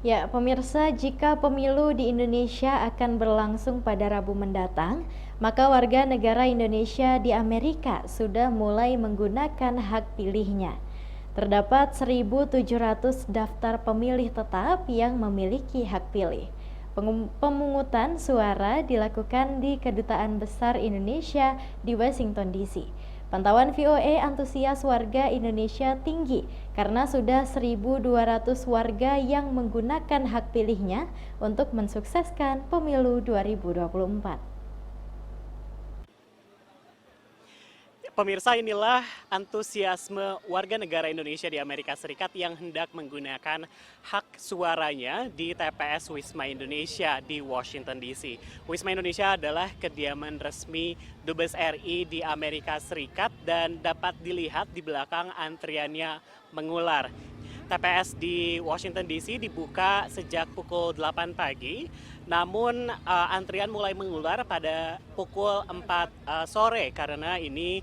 Ya, pemirsa, jika pemilu di Indonesia akan berlangsung pada Rabu mendatang, maka warga negara Indonesia di Amerika sudah mulai menggunakan hak pilihnya. Terdapat 1.700 daftar pemilih tetap yang memiliki hak pilih. Pemungutan suara dilakukan di Kedutaan Besar Indonesia di Washington DC. Pantauan VOA antusias warga Indonesia tinggi karena sudah 1.200 warga yang menggunakan hak pilihnya untuk mensukseskan pemilu 2024. Pemirsa, inilah antusiasme warga negara Indonesia di Amerika Serikat yang hendak menggunakan hak suaranya di TPS Wisma Indonesia di Washington DC. Wisma Indonesia adalah kediaman resmi Dubes RI di Amerika Serikat dan dapat dilihat di belakang antriannya mengular. TPS di Washington DC dibuka sejak pukul 8 pagi, namun antrian mulai mengular pada pukul 4 sore karena ini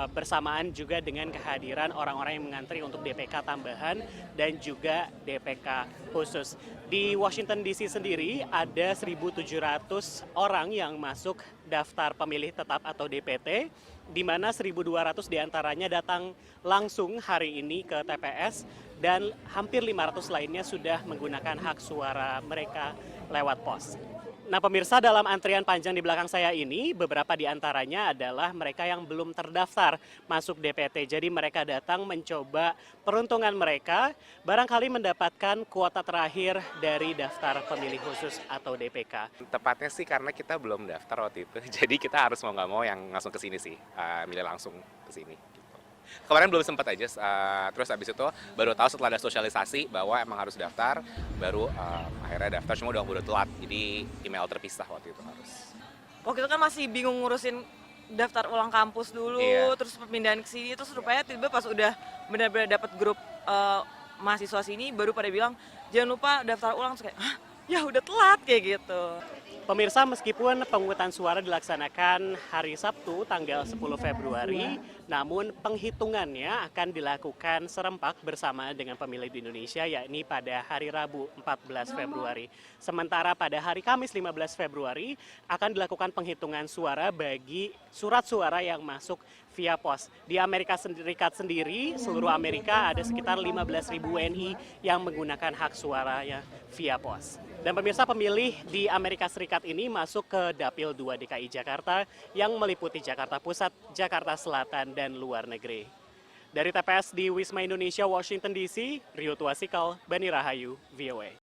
bersamaan juga dengan kehadiran orang-orang yang mengantri untuk DPK tambahan dan juga DPK khusus. Di Washington DC sendiri ada 1.700 orang yang masuk daftar pemilih tetap atau DPT, di mana 1.200 diantaranya datang langsung hari ini ke TPS dan hampir 500 lainnya sudah menggunakan hak suara mereka lewat pos. Nah pemirsa, dalam antrian panjang di belakang saya ini, beberapa di antaranya adalah mereka yang belum terdaftar masuk DPT. Jadi mereka datang mencoba peruntungan mereka, barangkali mendapatkan kuota terakhir dari daftar pemilih khusus atau DPK. Tepatnya sih karena kita belum daftar waktu itu, jadi kita harus mau nggak mau yang langsung ke sini sih, milih langsung ke sini. Kemarin belum sempat aja, terus habis itu baru tahu setelah ada sosialisasi bahwa emang harus daftar, baru akhirnya daftar, cuma udah telat, jadi email terpisah waktu itu harus. Waktu itu kan masih bingung ngurusin daftar ulang kampus dulu, Iya. terus pemindahan ke sini, terus rupanya tiba-tiba pas udah benar-benar dapat grup mahasiswa sini, baru pada bilang jangan lupa daftar ulang, terus kayak, hah? Ya udah telat kayak gitu. Pemirsa, meskipun pemungutan suara dilaksanakan hari Sabtu tanggal 10 Februari, namun penghitungannya akan dilakukan serempak bersama dengan pemilih di Indonesia, yakni pada hari Rabu 14 Februari. Sementara pada hari Kamis 15 Februari akan dilakukan penghitungan suara bagi surat suara yang masuk via pos. Di Amerika Serikat sendiri, seluruh Amerika ada sekitar 15.000 WNI yang menggunakan hak suaranya via pos. Dan pemirsa, pemilih di Amerika Serikat ini masuk ke Dapil 2 DKI Jakarta yang meliputi Jakarta Pusat, Jakarta Selatan, dan luar negeri. Dari TPS di Wisma Indonesia, Washington DC, Rio Tuasikal, Bani Rahayu, VOA.